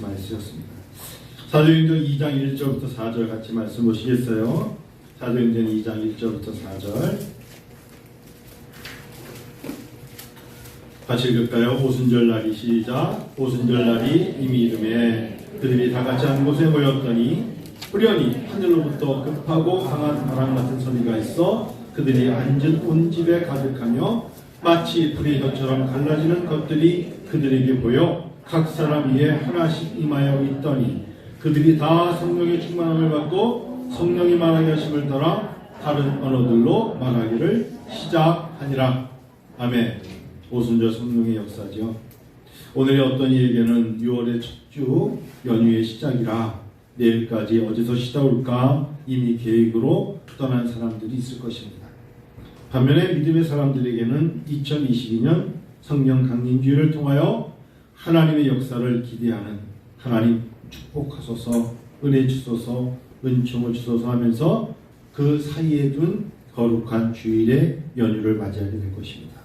말씀하셨습니다. 사도행전 2장 1절부터 4절 같이 말씀 보시겠어요? 사도행전 2장 1절부터 4절 같이 읽을까요? 오순절 날이 시작. 오순절 날이 이미 이름에 그들이 다 같이 한 곳에 모였더니 후련히 하늘로부터 급하고 강한 바람 같은 소리가 있어 그들이 앉은 온 집에 가득하며 마치 불의 혀처럼 갈라지는 것들이 그들에게 보여 각 사람 위에 하나씩 임하여 있더니 그들이 다 성령의 충만함을 받고 성령이 말하게 하심을 따라 다른 언어들로 말하기를 시작하니라. 아멘. 오순절 성령의 역사죠. 오늘의 어떤 이에게는 6월의 첫 주 연휴의 시작이라 내일까지 어디서 쉬다 올까 이미 계획으로 떠난 사람들이 있을 것입니다. 반면에 믿음의 사람들에게는 2022년 성령 강림주의를 통하여 하나님의 역사를 기대하는 하나님 축복하소서 은혜 주소서 은총을 주소서 하면서 그 사이에 둔 거룩한 주일의 연휴를 맞이하게 될 것입니다.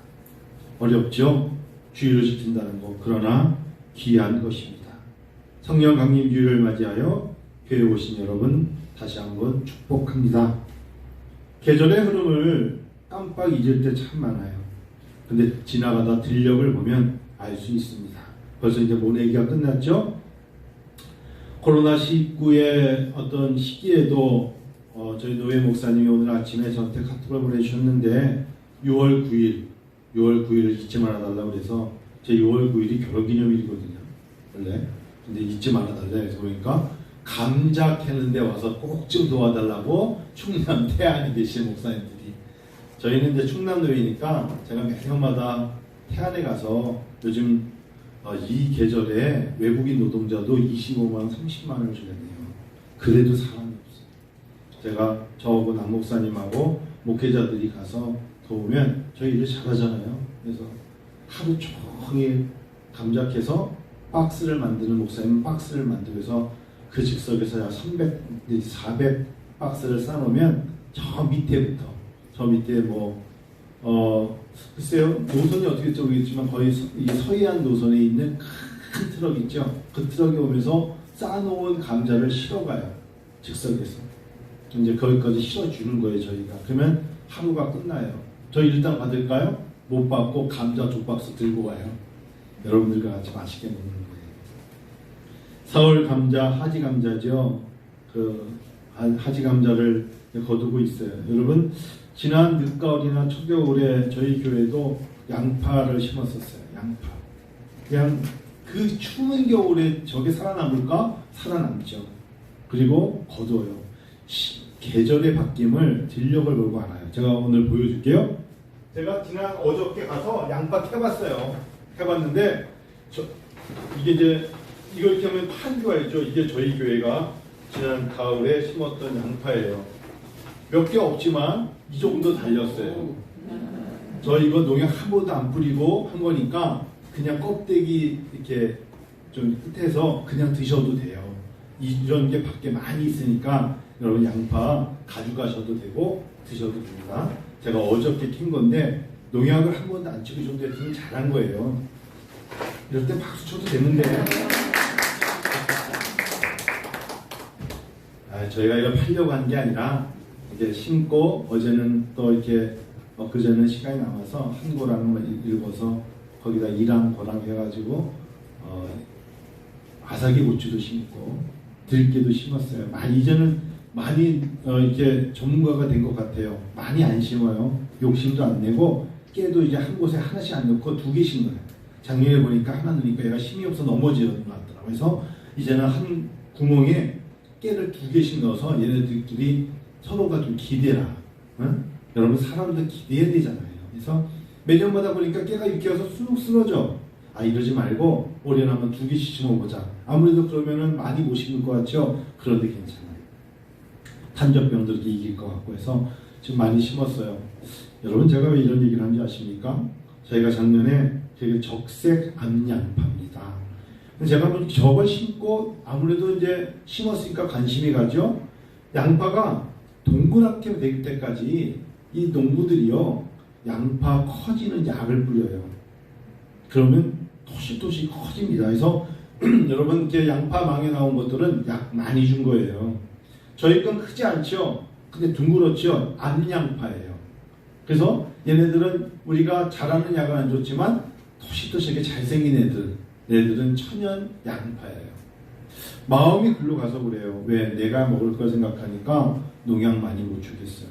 어렵죠? 주일을 지킨다는 것. 그러나 귀한 것입니다. 성령 강림주일을 맞이하여 교회 오신 여러분 다시 한번 축복합니다. 계절의 흐름을 깜빡 잊을 때 참 많아요. 근데 지나가다 들녘을 보면 알 수 있습니다. 벌써 이제 모내기가 끝났죠? 코로나19의 어떤 시기에도 저희 노예 목사님이 오늘 아침에 저한테 카톡을 보내주셨는데 6월 9일을 잊지 말아달라고 그래서 제 6월 9일이 결혼기념일이거든요. 원래. 근데 잊지 말아달라 해서 그러니까 감자 캐는데 와서 꼭 좀 도와달라고 충남 태안에 계신 목사님들이. 저희는 이제 충남노예니까 제가 매년마다 태안에 가서 요즘 이 계절에 외국인 노동자도 25만 원, 30만 원을 줘야 돼요. 그래도 사람이 없어요. 제가 저하고 남목사님하고 목회자들이 가서 도우면 저희 일을 잘하잖아요. 그래서 하루 종일 감자 캐서 박스를 만드는 목사님은 박스를 만들어서 그 즉석에서 300, 400 박스를 싸놓으면 저 밑에 글쎄요 노선이 어떻게 될지 모르겠지만 거의 이 서해안 노선에 있는 큰 트럭 있죠. 그 트럭이 오면서 싸놓은 감자를 실어가요. 즉석에서 이제 거기까지 실어주는 거예요. 저희가. 그러면 하루가 끝나요. 저희 일당 받을까요? 못 받고 감자 2박스 들고 와요. 여러분들과 같이 맛있게 먹는 거예요. 서울 감자 하지 감자죠. 그 하지 감자를 거두고 있어요. 여러분 지난 늦가을이나 초겨울에 저희 교회도 양파를 심었었어요. 양파. 그냥 그 추운 겨울에 저게 살아남을까? 살아남죠. 그리고 거둬요. 계절의 바뀜을 들녘을 보고 알아요. 제가 오늘 보여줄게요. 제가 지난 어저께 가서 양파 캐봤어요. 캐봤는데 이게 이제 이걸 이렇게 하면 판교가 있죠. 이게 저희 교회가 지난 가을에 심었던 양파예요. 몇 개 없지만 이 정도 달렸어요. 저 이거 농약 한 번도 안 뿌리고 한 거니까 그냥 껍데기 이렇게 좀 끝에서 그냥 드셔도 돼요. 이런 게 밖에 많이 있으니까 여러분 양파 가져가셔도 되고 드셔도 됩니다. 제가 어저께 킨 건데 농약을 한 번도 안 치고 이 정도 했으면 잘한 거예요. 이럴 때 박수 쳐도 되는데 저희가 이거 팔려고 한 게 아니라 이제 심고 어제는 또 이렇게 엊그제는 시간이 남아서 한 고랑을 읽어서 거기다 이랑 고랑 해가지고 아삭이 고추도 심고 들깨도 심었어요. 이제는 많이 이렇게 전문가가 된 것 같아요. 많이 안 심어요. 욕심도 안 내고 깨도 이제 한 곳에 하나씩 안 넣고 2개씩 넣어요. 작년에 보니까 하나 넣으니까 얘가 힘이 없어 넘어지는 것 같더라고요. 그래서 이제는 한 구멍에 깨를 2개씩 넣어서 얘네들끼리 서로가 좀 기대라. 응? 여러분 사람도 기대해야 되잖아요. 그래서 매년마다 보니까 깨가 이렇게 와서 쑥 쓰러져. 이러지 말고 올해는 한번 2개씩 심어보자. 아무래도 그러면은 많이 못 심을 것 같죠? 그런데 괜찮아요. 탄저병들도 이길 것 같고 해서 지금 많이 심었어요. 여러분 제가 왜 이런 얘기를 하는지 아십니까? 저희가 작년에 되게 적색 암양파입니다. 제가 한번 저걸 심고 아무래도 이제 심었으니까 관심이 가죠. 양파가 동그랗게 될 때까지 이 농부들이요 양파 커지는 약을 뿌려요. 그러면 토시토시 커집니다. 그래서 여러분 이렇게 양파망에 나온 것들은 약 많이 준 거예요. 저희 건 크지 않죠. 근데 둥그렇죠. 암양파예요. 그래서 얘네들은 우리가 잘하는 약은 안 줬지만 토시토시하게 잘생긴 얘들은 천연 양파예요. 마음이 글로 가서 그래요. 왜? 내가 먹을 거 생각하니까 농약 많이 못 주겠어요.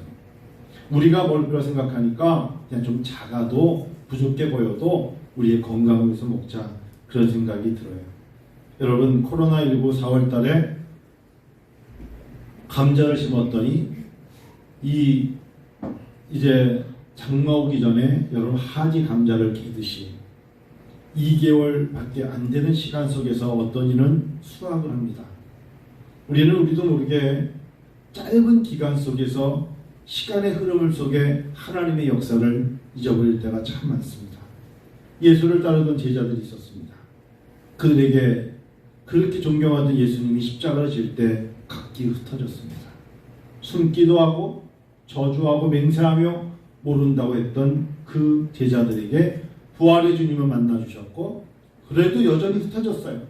우리가 먹을 거 생각하니까 그냥 좀 작아도 부족해 보여도 우리의 건강을 위해서 먹자, 그런 생각이 들어요. 여러분, 코로나19 4월 달에 감자를 심었더니 이제 장마 오기 전에 여러분 하지 감자를 캐듯이 2개월밖에 안 되는 시간 속에서 어떤 이는 수확을 합니다. 우리도 모르게 짧은 기간 속에서 시간의 흐름을 속에 하나님의 역사를 잊어버릴 때가 참 많습니다. 예수를 따르던 제자들이 있었습니다. 그들에게 그렇게 존경하던 예수님이 십자가를 질 때 각기 흩어졌습니다. 숨기도 하고 저주하고 맹세하며 모른다고 했던 그 제자들에게 부활의 주님을 만나주셨고, 그래도 여전히 흩어졌어요.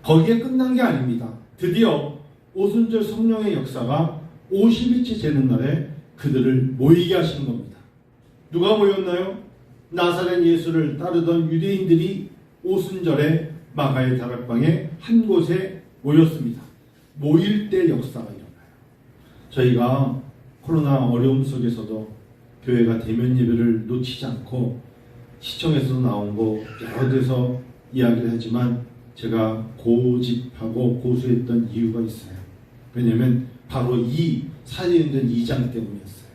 거기에 끝난 게 아닙니다. 드디어 오순절 성령의 역사가 50일째 되는 날에 그들을 모이게 하시는 겁니다. 누가 모였나요? 나사렛 예수를 따르던 유대인들이 오순절에 마가의 다락방에 한 곳에 모였습니다. 모일 때 역사가 일어나요. 저희가 코로나 어려움 속에서도 교회가 대면 예배를 놓치지 않고 시청에서도 나온 거 여러 데서 이야기를 하지만 제가 고집하고 고수했던 이유가 있어요. 왜냐하면 바로 이 사도행전 2장 때문이었어요.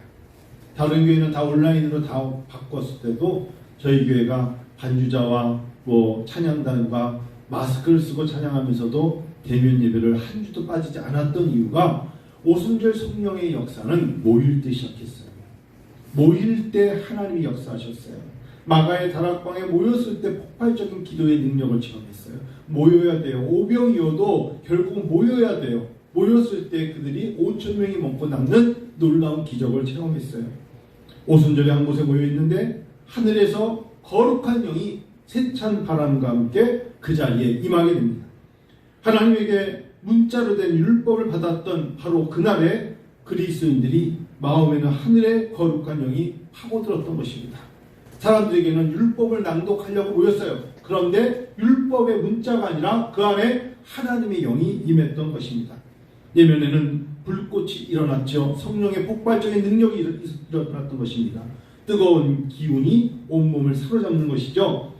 다른 교회는 다 온라인으로 다 바꿨을 때도 저희 교회가 반주자와 찬양단과 마스크를 쓰고 찬양하면서도 대면 예배를 한 주도 빠지지 않았던 이유가 오순절 성령의 역사는 모일 때 시작했어요. 모일 때 하나님이 역사하셨어요. 마가의 다락방에 모였을 때 폭발적인 기도의 능력을 체험했어요. 모여야 돼요. 오병이어도 결국 모여야 돼요. 모였을 때 그들이 5,000명이 먹고 남는 놀라운 기적을 체험했어요. 오순절에 한 곳에 모여 있는데 하늘에서 거룩한 영이 세찬 바람과 함께 그 자리에 임하게 됩니다. 하나님에게 문자로 된 율법을 받았던 바로 그날에 그리스도인들이 마음에는 하늘의 거룩한 영이 파고들었던 것입니다. 사람들에게는 율법을 낭독하려고 모였어요. 그런데 율법의 문자가 아니라 그 안에 하나님의 영이 임했던 것입니다. 예면에는 불꽃이 일어났죠. 성령의 폭발적인 능력이 일어났던 것입니다. 뜨거운 기운이 온몸을 사로잡는 것이죠.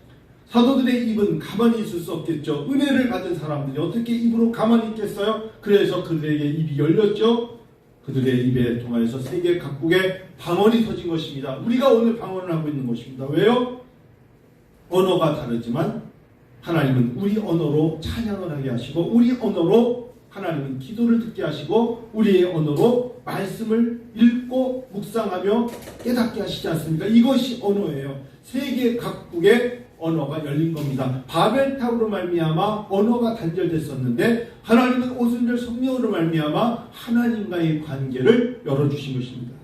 사도들의 입은 가만히 있을 수 없겠죠. 은혜를 받은 사람들이 어떻게 입으로 가만히 있겠어요? 그래서 그들에게 입이 열렸죠. 그들의 입에 통하여서 세계 각국에 방언이 터진 것입니다. 우리가 오늘 방언을 하고 있는 것입니다. 왜요? 언어가 다르지만 하나님은 우리 언어로 찬양을 하게 하시고, 우리 언어로 하나님은 기도를 듣게 하시고, 우리의 언어로 말씀을 읽고 묵상하며 깨닫게 하시지 않습니까? 이것이 언어예요. 세계 각국의 언어가 열린 겁니다. 바벨탑으로 말미암아 언어가 단절됐었는데 하나님은 오순절 성령으로 말미암아 하나님과의 관계를 열어주신 것입니다.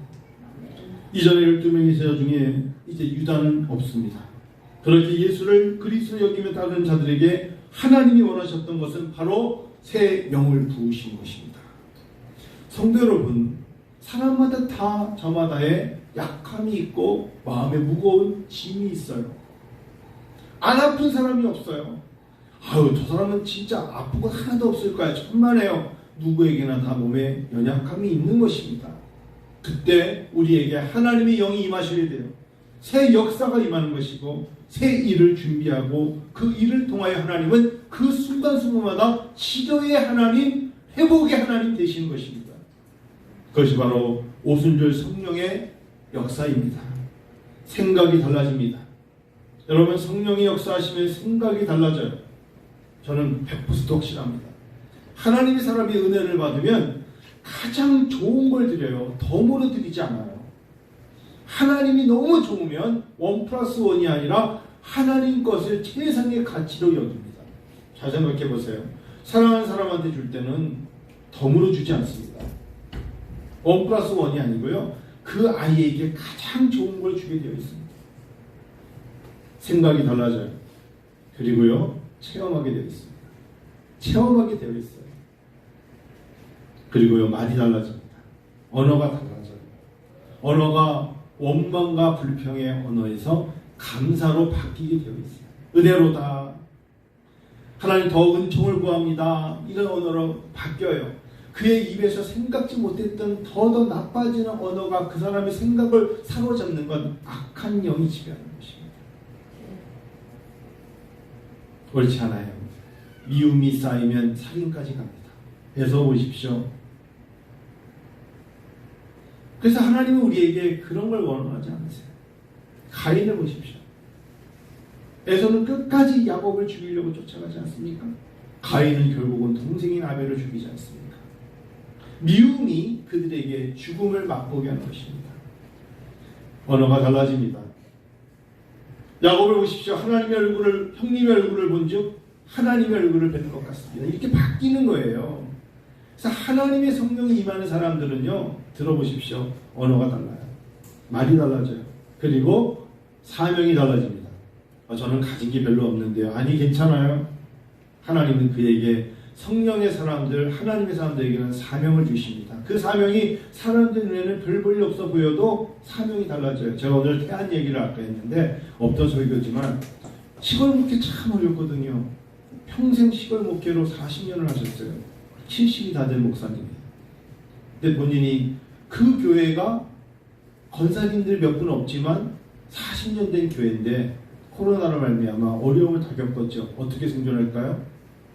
이전에 12명의 제자 중에 이제 유다는 없습니다. 그렇게 예수를 그리스도 여기며 따르는 자들에게 하나님이 원하셨던 것은 바로 새 영을 부으신 것입니다. 성도 여러분, 사람마다 다 저마다의 약함이 있고 마음에 무거운 짐이 있어요. 안 아픈 사람이 없어요. 아유, 저 사람은 진짜 아픈 거 하나도 없을 거야. 천만에요. 누구에게나 다 몸에 연약함이 있는 것입니다. 그때 우리에게 하나님의 영이 임하셔야 돼요. 새 역사가 임하는 것이고 새 일을 준비하고 그 일을 통하여 하나님은 그 순간순간마다 치료의 하나님, 회복의 하나님 되시는 것입니다. 그것이 바로 오순절 성령의 역사입니다. 생각이 달라집니다. 여러분, 성령이 역사하시면 생각이 달라져요. 저는 100% 확실합니다. 하나님의 사람이 은혜를 받으면 가장 좋은 걸 드려요. 덤으로 드리지 않아요. 하나님이 너무 좋으면 1+1이 아니라 하나님 것을 최상의 가치로 여깁니다. 잘 생각해 보세요. 사랑하는 사람한테 줄 때는 덤으로 주지 않습니다. 1+1이 아니고요. 그 아이에게 가장 좋은 걸 주게 되어 있습니다. 생각이 달라져요. 그리고요, 체험하게 되어 있습니다. 체험하게 되어 있어요. 그리고요, 말이 달라집니다. 언어가 달라져요. 언어가 원망과 불평의 언어에서 감사로 바뀌게 되어 있어요. 은혜로다. 하나님 더 은총을 구합니다. 이런 언어로 바뀌어요. 그의 입에서 생각지 못했던 더 나빠지는 언어가 그 사람의 생각을 사로잡는 건 악한 영이 지배하는 것입니다. 옳지 않아요. 미움이 쌓이면 살인까지 갑니다. 해서 보십시오. 그래서 하나님은 우리에게 그런 걸 원하지 않으세요. 가인을 보십시오. 에서는 끝까지 야곱을 죽이려고 쫓아가지 않습니까? 가인은 결국은 동생인 아벨을 죽이지 않습니까? 미움이 그들에게 죽음을 맛보게 하는 것입니다. 언어가 달라집니다. 야곱을 보십시오. 하나님의 얼굴을, 형님의 얼굴을 본즉 하나님의 얼굴을 뵙는 것 같습니다. 이렇게 바뀌는 거예요. 그래서 하나님의 성령이 임하는 사람들은요, 들어보십시오. 언어가 달라요. 말이 달라져요. 그리고 사명이 달라집니다. 저는 가진 게 별로 없는데요. 아니, 괜찮아요. 하나님은 그에게 성령의 사람들, 하나님의 사람들에게는 사명을 주십니다. 그 사명이 사람들 눈에는 별 볼일 없어 보여도 사명이 달라져요. 제가 오늘 태안 얘기를 아까 했는데 없던 설교지만 시골 목회 참 어렵거든요. 평생 시골 목회로 40년을 하셨어요. 70이 다 된 목사님이. 근데 본인이 그 교회가 권사님들 몇 분 없지만 40년 된 교회인데 코로나로 말미암아 어려움을 다 겪었죠. 어떻게 생존할까요?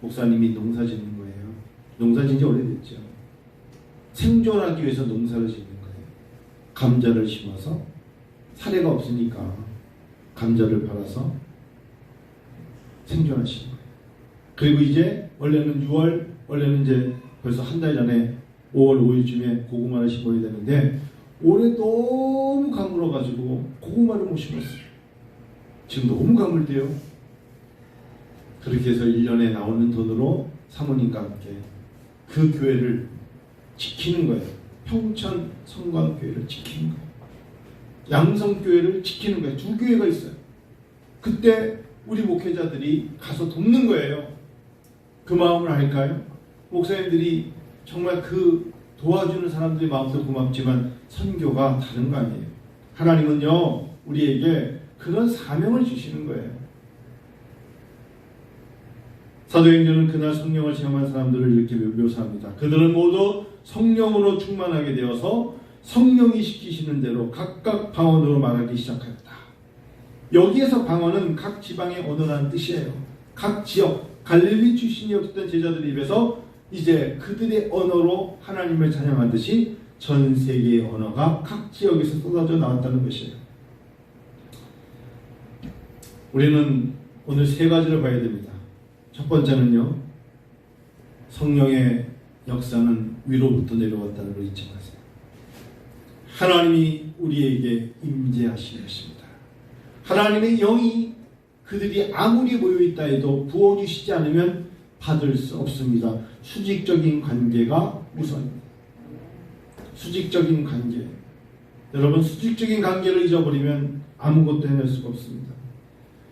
목사님이 농사 짓는 거예요. 농사 짓는 지 오래됐죠. 생존하기 위해서 농사를 짓는 거예요. 감자를 심어서 사례가 없으니까 감자를 팔아서 생존하시는 거예요. 그리고 이제 원래는 6월, 원래는 이제 벌써 한 달 전에 5월 5일쯤에 고구마를 심어야 되는데 올해 너무 가물어가지고 고구마를 못 심었어요. 지금 너무 가물대요. 그렇게 해서 1년에 나오는 돈으로 사모님과 함께 그 교회를 지키는 거예요. 평천 성광교회를 지키는 거예요. 양성교회를 지키는 거예요. 두 교회가 있어요. 그때 우리 목회자들이 가서 돕는 거예요. 그 마음을 알까요? 목사님들이 정말 그 도와주는 사람들의 마음도 고맙지만 선교가 다른 거 아니에요. 하나님은요, 우리에게 그런 사명을 주시는 거예요. 사도행전은 그날 성령을 체험한 사람들을 이렇게 묘사합니다. 그들은 모두 성령으로 충만하게 되어서 성령이 시키시는 대로 각각 방언으로 말하기 시작하였다. 여기에서 방언은 각 지방의 언어라는 뜻이에요. 각 지역, 갈릴리 출신이었던 제자들 입에서 이제 그들의 언어로 하나님을 찬양하듯이 전 세계의 언어가 각 지역에서 쏟아져 나왔다는 것이에요. 우리는 오늘 세 가지를 봐야 됩니다. 첫 번째는요, 성령의 역사는 위로부터 내려왔다는 걸 잊지 마세요. 하나님이 우리에게 임재하시는 것입니다. 하나님의 영이 그들이 아무리 모여있다 해도 부어주시지 않으면 받을 수 없습니다. 수직적인 관계가 우선입니다. 수직적인 관계. 여러분, 수직적인 관계를 잊어버리면 아무것도 해낼 수가 없습니다.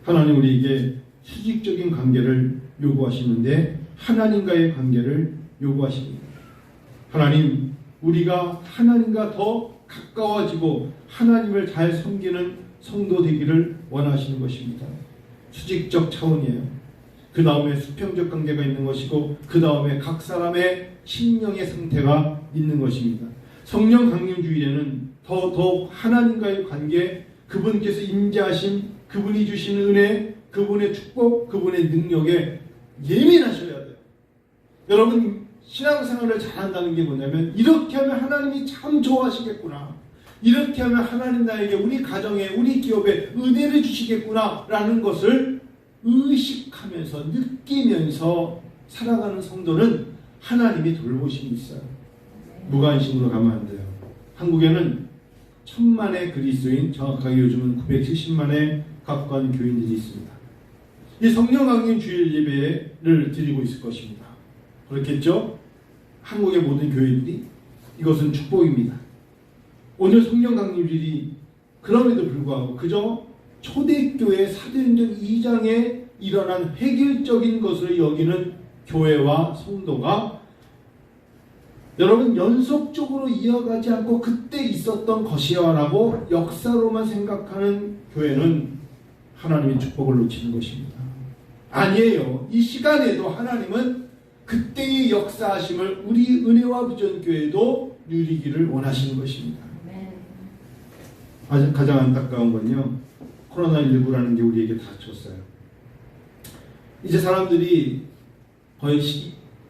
하나님 우리에게 수직적인 관계를 요구하시는데 하나님과의 관계를 요구하십니다. 하나님, 우리가 하나님과 더 가까워지고 하나님을 잘 섬기는 성도 되기를 원하시는 것입니다. 수직적 차원이에요. 그 다음에 수평적 관계가 있는 것이고 그 다음에 각 사람의 심령의 상태가 있는 것입니다. 성령 강림주일에는 더욱 하나님과의 관계, 그분께서 임재하심, 그분이 주시는 은혜, 그분의 축복, 그분의 능력에 예민하셔야 돼요. 여러분, 신앙생활을 잘한다는 게 뭐냐면 이렇게 하면 하나님이 참 좋아하시겠구나, 이렇게 하면 하나님 나에게, 우리 가정에, 우리 기업에 은혜를 주시겠구나 라는 것을 의식하면서 느끼면서 살아가는 성도는 하나님이 돌보심이 있어요. 무관심으로 가면 안 돼요. 한국에는 1000만의 그리스도인, 정확하게 요즘은 970만의 각관 교인들이 있습니다. 이 성령 강림 주일 예배를 드리고 있을 것입니다. 그렇겠죠? 한국의 모든 교회들이. 이것은 축복입니다. 오늘 성령 강림 주일이 그럼에도 불구하고 그저 초대교회 사도행전 2장의 일어난 획일적인 것으로 여기는 교회와 성도가 여러분 연속적으로 이어가지 않고 그때 있었던 것이야 라고 역사로만 생각하는 교회는 하나님의 축복을 놓치는 것입니다. 아니에요. 이 시간에도 하나님은 그때의 역사하심을 우리 은혜와 부전교회도 누리기를 원하시는 것입니다. 가장 안타까운 건요, 코로나19라는 게 우리에게 닥쳤어요. 이제 사람들이 거의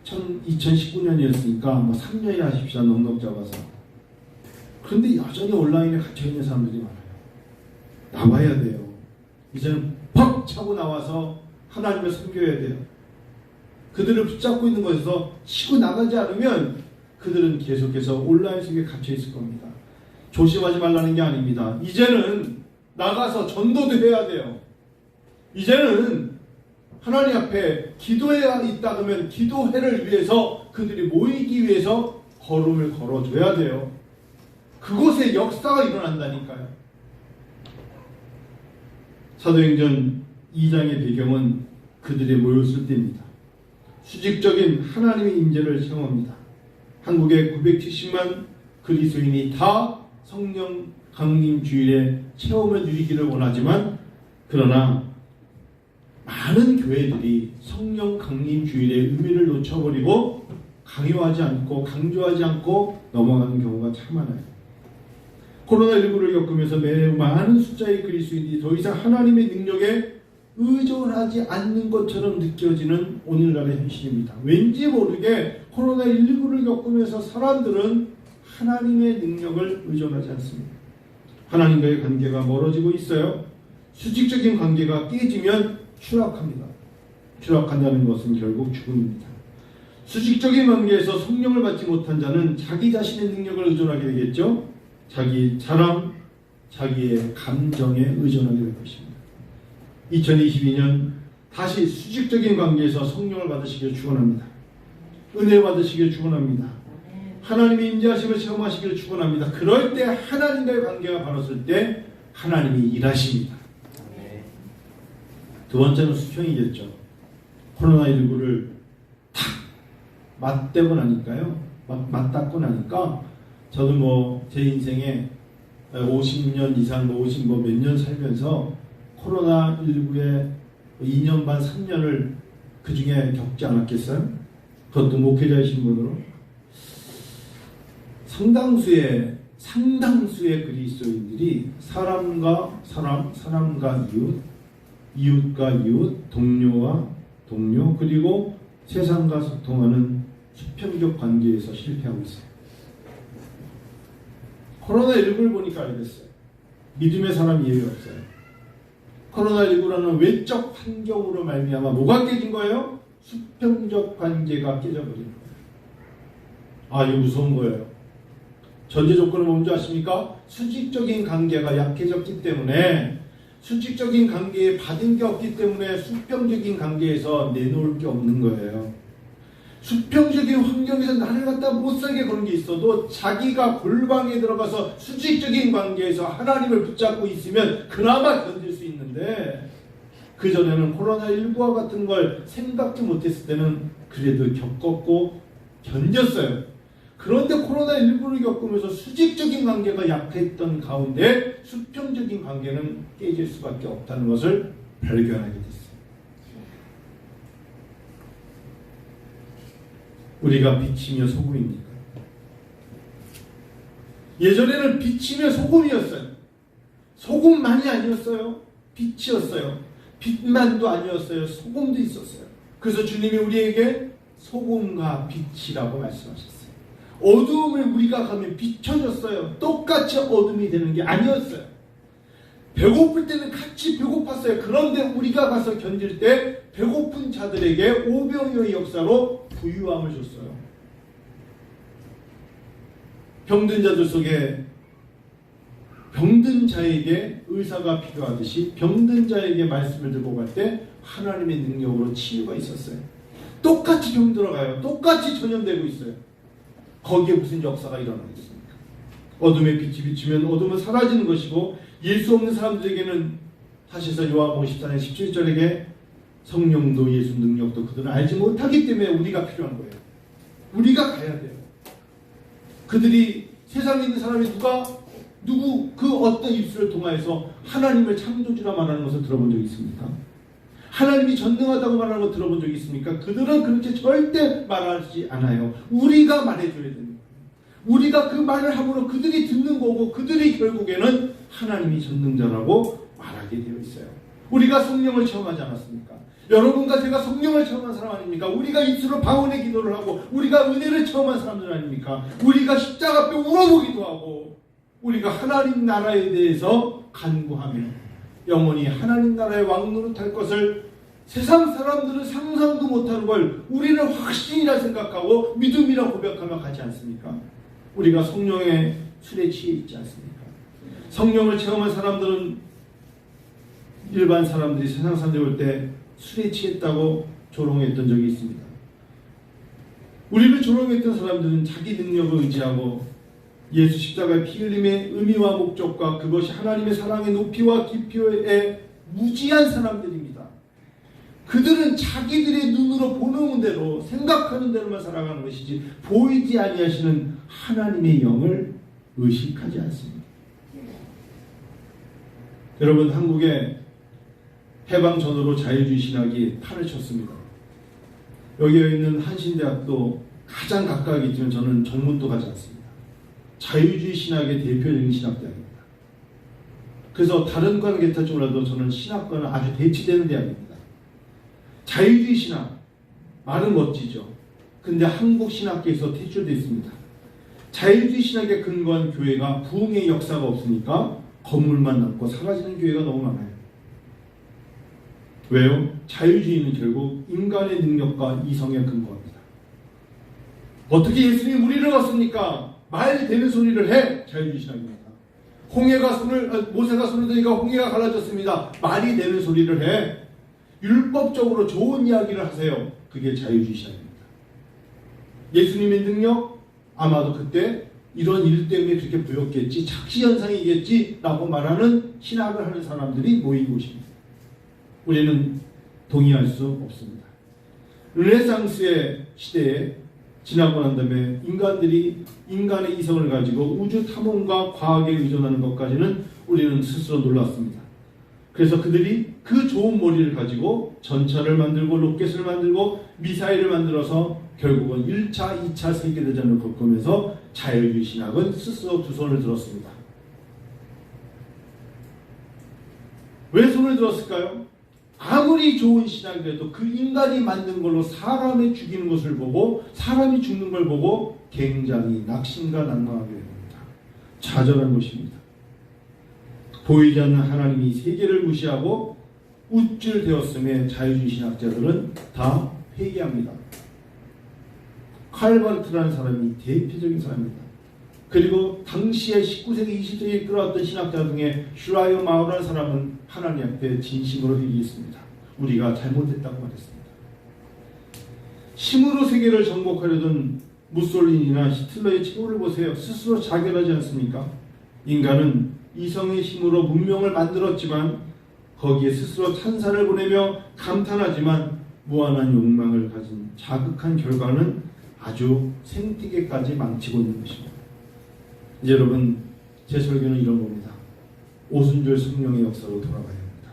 2019년이었으니까 뭐 3년이나 하십시오. 넉넉 잡아서. 그런데 여전히 온라인에 갇혀있는 사람들이 많아요. 나와야 돼요. 이제는 퍽 차고 나와서 하나님을 섬겨야 돼요. 그들을 붙잡고 있는 것에서 치고 나가지 않으면 그들은 계속해서 온라인 속에 갇혀있을 겁니다. 조심하지 말라는 게 아닙니다. 이제는 나가서 전도도 해야 돼요. 이제는 하나님 앞에 기도해야 있다 그러면 기도회를 위해서 그들이 모이기 위해서 걸음을 걸어줘야 돼요. 그곳에 역사가 일어난다니까요. 사도행전 2장의 배경은 그들이 모였을 때입니다. 수직적인 하나님의 임재를 체험합니다. 한국의 970만 그리스도인이 다 성령 강림 주일의 체험을 누리기를 원하지만 그러나 많은 교회들이 성령 강림 주일의 의미를 놓쳐버리고 강요하지 않고 강조하지 않고 넘어가는 경우가 참 많아요. 코로나19를 겪으면서 매우 많은 숫자의 그리스도인이 더 이상 하나님의 능력에 의존하지 않는 것처럼 느껴지는 오늘날의 현실입니다. 왠지 모르게 코로나19를 겪으면서 사람들은 하나님의 능력을 의존하지 않습니다. 하나님과의 관계가 멀어지고 있어요. 수직적인 관계가 깨지면 추락합니다. 추락한다는 것은 결국 죽음입니다. 수직적인 관계에서 성령을 받지 못한 자는 자기 자신의 능력을 의존하게 되겠죠. 자기 자랑, 자기의 감정에 의존하게 될 것입니다. 2022년 다시 수직적인 관계에서 성령을 받으시길 축원합니다. 은혜 받으시길 축원합니다. 하나님의 임재하심을 체험하시기를 축원합니다. 그럴 때 하나님과의 관계가 바뀌었을 때 하나님이 일하십니다. 두 번째는 수평이겠죠. 코로나19를 탁 맞대고 나니까요. 맞닿고 나니까 저도 뭐 제 인생에 50년 이상 몇 년 살면서 코로나19에 2년 반 3년을 그 중에 겪지 않았겠어요? 그것도 목회자이신 분으로 상당수의 그리스도인들이 사람과 사람, 사람과 이웃, 이웃과 이웃, 동료와 동료, 그리고 세상과 소통하는 수평적 관계에서 실패하고 있어요. 코로나19를 보니까 알겠어요. 믿음의 사람이 예외 없어요. 코로나19라는 외적 환경으로 말미암아 뭐가 깨진 거예요? 수평적 관계가 깨져버린 거예요. 아, 이거 무서운 거예요. 전제 조건을 뭔지 아십니까? 수직적인 관계가 약해졌기 때문에, 수직적인 관계에 받은 게 없기 때문에 수평적인 관계에서 내놓을 게 없는 거예요. 수평적인 환경에서 나를 갖다 못 살게 그런 게 있어도 자기가 골방에 들어가서 수직적인 관계에서 하나님을 붙잡고 있으면 그나마 견딜 수 있는데, 그전에는 코로나19와 같은 걸 생각도 못했을 때는 그래도 겪었고 견뎠어요. 그런데 코로나19를 겪으면서 수직적인 관계가 약했던 가운데 수평적인 관계는 깨질 수밖에 없다는 것을 발견하게 됐어요. 우리가 빛이며 소금입니까? 예전에는 빛이며 소금이었어요. 소금만이 아니었어요. 빛이었어요. 빛만도 아니었어요. 소금도 있었어요. 그래서 주님이 우리에게 소금과 빛이라고 말씀하셨어요. 어두움을 우리가 가면 비춰졌어요. 똑같이 어둠이 되는 게 아니었어요. 배고플 때는 같이 배고팠어요. 그런데 우리가 가서 견딜 때 배고픈 자들에게 오병이어의 역사로 부유함을 줬어요. 병든 자들 속에 병든 자에게 의사가 필요하듯이 병든 자에게 말씀을 들고 갈 때 하나님의 능력으로 치유가 있었어요. 똑같이 병들어가요. 똑같이 전염되고 있어요. 거기에 무슨 역사가 일어나겠습니까? 어둠의 빛이 비치면 어둠은 사라지는 것이고 예수 없는 사람들에게는 사실상 요한복음 14장 17절에게 성령도 예수 능력도 그들은 알지 못하기 때문에 우리가 필요한 거예요. 우리가 가야 돼요. 그들이 세상에 있는 사람이 누구 그 어떤 입술을 통하여서 하나님을 창조주라 말하는 것을 들어본 적이 있습니까? 하나님이 전능하다고 말하는 거 들어본 적이 있습니까? 그들은 그렇게 절대 말하지 않아요. 우리가 말해줘야 됩니다. 우리가 그 말을 함으로 그들이 듣는 거고 그들이 결국에는 하나님이 전능자라고 말하게 되어 있어요. 우리가 성령을 체험하지 않았습니까? 여러분과 제가 성령을 체험한 사람 아닙니까? 우리가 입술로 방언의 기도를 하고 우리가 은혜를 체험한 사람들 아닙니까? 우리가 십자가 앞에 울어보기도 하고 우리가 하나님 나라에 대해서 간구하며 영원히 하나님 나라의 왕노릇할 것을 세상 사람들은 상상도 못하는 걸 우리는 확신이라 생각하고 믿음이라 고백하며 가지 않습니까? 우리가 성령의 술에 취해 있지 않습니까? 성령을 체험한 사람들은 일반 사람들이 세상 사람들이 올 때 술에 취했다고 조롱했던 적이 있습니다. 우리를 조롱했던 사람들은 자기 능력을 의지하고 예수 십자가의 피 흘림의 의미와 목적과 그것이 하나님의 사랑의 높이와 깊이에 무지한 사람들입니다. 그들은 자기들의 눈으로 보는 대로 생각하는 대로만 살아가는 것이지 보이지 아니하시는 하나님의 영을 의식하지 않습니다. 여러분, 한국에 해방 전후로 자유주의 신학이 판을 쳤습니다. 여기에 있는 한신대학도 가장 가까이 있지만 저는 정문도 가지 않습니다. 자유주의 신학의 대표적인 신학대학입니다. 그래서 다른 과는 괜찮지 몰라도 저는 신학과는 아주 대치되는 대학입니다. 자유주의 신학, 말은 멋지죠. 근데 한국 신학계에서 퇴출되어 있습니다. 자유주의 신학에 근거한 교회가 부흥의 역사가 없으니까 건물만 남고 사라지는 교회가 너무 많아요. 왜요? 자유주의는 결국 인간의 능력과 이성에 근거합니다. 어떻게 예수님이 우리를 왔습니까? 말 되는 소리를 해. 자유주의 신학입니다. 모세가 손을 드니까 홍해가 갈라졌습니다. 말이 되는 소리를 해. 율법적으로 좋은 이야기를 하세요. 그게 자유주의 신학입니다. 예수님의 능력? 아마도 그때 이런 일 때문에 그렇게 보였겠지, 착시현상이겠지 라고 말하는 신학을 하는 사람들이 모인 곳입니다. 우리는 동의할 수 없습니다. 르네상스의 시대에 지나고 난 다음에 인간들이 인간의 이성을 가지고 우주 탐험과 과학에 의존하는 것까지는 우리는 스스로 놀랐습니다. 그래서 그들이 그 좋은 머리를 가지고 전차를 만들고 로켓을 만들고 미사일을 만들어서 결국은 1차, 2차 세계대전을 겪으면서 자유주의 신학은 스스로 두 손을 들었습니다. 왜 손을 들었을까요? 아무리 좋은 신학이라도 그 인간이 만든 걸로 사람이 죽이는 것을 보고 사람이 죽는 걸 보고 굉장히 낙심과 난감하게 됩니다. 좌절한 것입니다. 보이지 않는 하나님이 세계를 무시하고 우쭐대었음에 자유주의 신학자들은 다 회개합니다. 칼 바르트라는 사람이 대표적인 사람입니다. 그리고 당시에 19세기, 20세기에 끌어왔던 신학자 중에 슈라이어 마우라는 사람은 하나님 앞에 진심으로 회개했습니다. 우리가 잘못했다고 말했습니다. 힘으로 세계를 정복하려던 무솔리니나 히틀러의 최후를 보세요. 스스로 자결하지 않습니까? 인간은 이성의 힘으로 문명을 만들었지만 거기에 스스로 찬사를 보내며 감탄하지만 무한한 욕망을 가진 자극한 결과는 아주 생태계까지 망치고 있는 것입니다. 이제 여러분, 제 설교는 이런 겁니다. 오순절 성령의 역사로 돌아가야 합니다.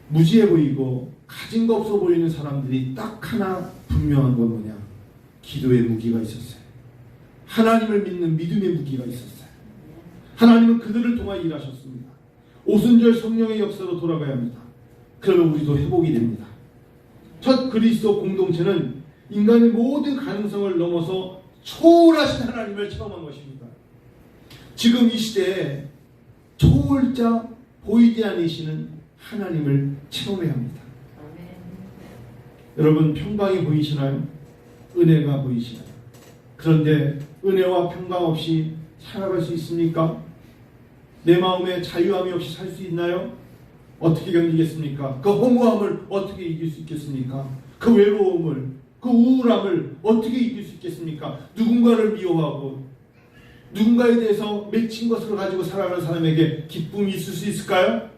무지해 보이고 가진 거 없어 보이는 사람들이 딱 하나 분명한 건 뭐냐? 기도의 무기가 있었어요. 하나님을 믿는 믿음의 무기가 있었어요. 하나님은 그들을 통하여 일하셨습니다. 오순절 성령의 역사로 돌아가야 합니다. 그러면 우리도 회복이 됩니다. 첫 그리스도 공동체는 인간의 모든 가능성을 넘어서 초월하신 하나님을 체험한 것입니다. 지금 이 시대에 초월자, 보이지 않으시는 하나님을 체험해야 합니다. 여러분, 평강이 보이시나요? 은혜가 보이시나요? 그런데 은혜와 평강 없이 살아갈 수 있습니까? 내 마음에 자유함이 없이 살 수 있나요? 어떻게 견디겠습니까? 그 허무함을 어떻게 이길 수 있겠습니까? 그 외로움을, 그 우울함을 어떻게 이길 수 있겠습니까? 누군가를 미워하고 누군가에 대해서 맺힌 것을 가지고 살아가는 사람에게 기쁨이 있을 수 있을까요?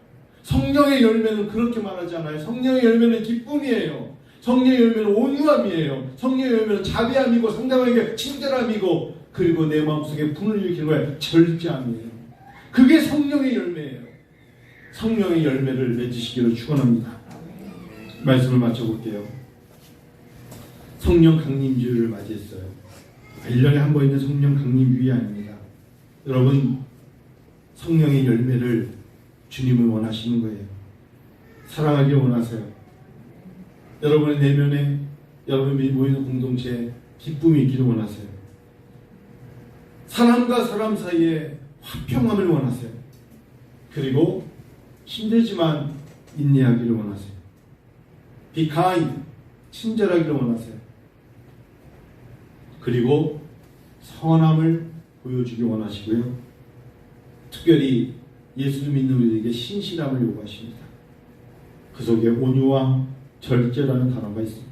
성령의 열매는 그렇게 말하지 않아요. 성령의 열매는 기쁨이에요. 성령의 열매는 온유함이에요. 성령의 열매는 자비함이고 상대방에게 친절함이고 그리고 내 마음속에 분을 일으키는 거예요. 절제함이에요. 그게 성령의 열매예요. 성령의 열매를 맺으시기를 축원합니다. 말씀을 마쳐볼게요. 성령 강림주일을 맞이했어요. 1년에 한 번 있는 성령 강림주일이 아닙니다. 여러분, 성령의 열매를 주님을 원하시는 거예요. 사랑하길 원하세요. 여러분의 내면에, 여러분이 모이는 공동체에 기쁨이 있기를 원하세요. 사람과 사람 사이에 화평함을 원하세요. 그리고 힘들지만 인내하기를 원하세요. Be kind, 친절하기를 원하세요. 그리고 선함을 보여주기 원하시고요. 특별히 예수를 믿는 우리에게 신실함을 요구하십니다. 그 속에 온유와 절제라는 단어가 있습니다.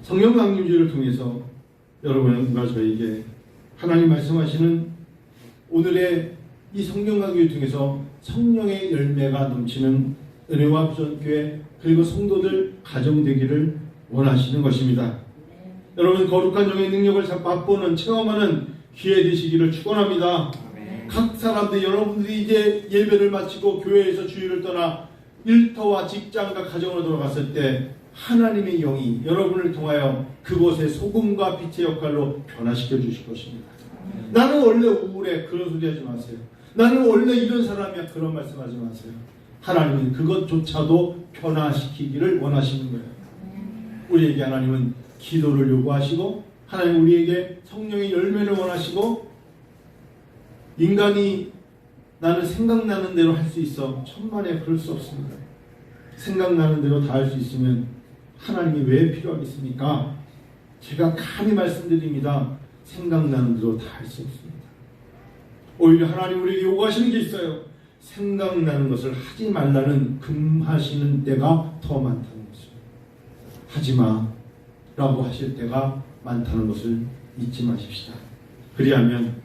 성령 강림주의를 통해서 여러분과 저에게 하나님 말씀하시는 오늘의 이 성령 강림주의를 통해서 성령의 열매가 넘치는 은혜와 부전교회 그리고 성도들 가정되기를 원하시는 것입니다. 여러분, 거룩한 영의 능력을 맛보는 체험하는 기회 되시기를 축원합니다. 각 사람들, 여러분들이 이제 예배를 마치고 교회에서 주일을 떠나 일터와 직장과 가정으로 돌아갔을 때 하나님의 영이 여러분을 통하여 그곳의 소금과 빛의 역할로 변화시켜 주실 것입니다. 나는 원래 우울해, 그런 소리 하지 마세요. 나는 원래 이런 사람이야, 그런 말씀하지 마세요. 하나님은 그것조차도 변화시키기를 원하시는 거예요. 우리에게 하나님은 기도를 요구하시고, 하나님 우리에게 성령의 열매를 원하시고, 인간이 나는 생각나는 대로 할 수 있어. 천만에 그럴 수 없습니다. 생각나는 대로 다 할 수 있으면 하나님이 왜 필요하겠습니까? 제가 감히 말씀드립니다. 생각나는 대로 다 할 수 없습니다. 오히려 하나님 우리에게 요구하시는 게 있어요. 생각나는 것을 하지 말라는 금하시는 때가 더 많다는 것입니다. 하지마 라고 하실 때가 많다는 것을 잊지 마십시다. 그리하면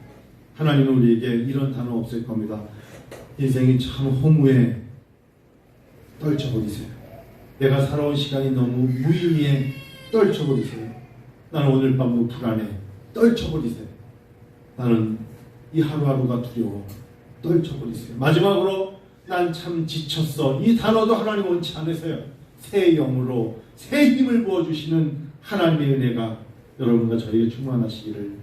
하나님은 우리에게 이런 단어 없을 겁니다. 인생이 참 허무해. 떨쳐버리세요. 내가 살아온 시간이 너무 무의미해. 떨쳐버리세요. 나는 오늘 밤도 불안해. 떨쳐버리세요. 나는 이 하루하루가 두려워. 떨쳐버리세요. 마지막으로 난 참 지쳤어. 이 단어도 하나님 원치 않으세요. 새 영으로 새 힘을 부어주시는 하나님의 은혜가 여러분과 저에게 충만하시기를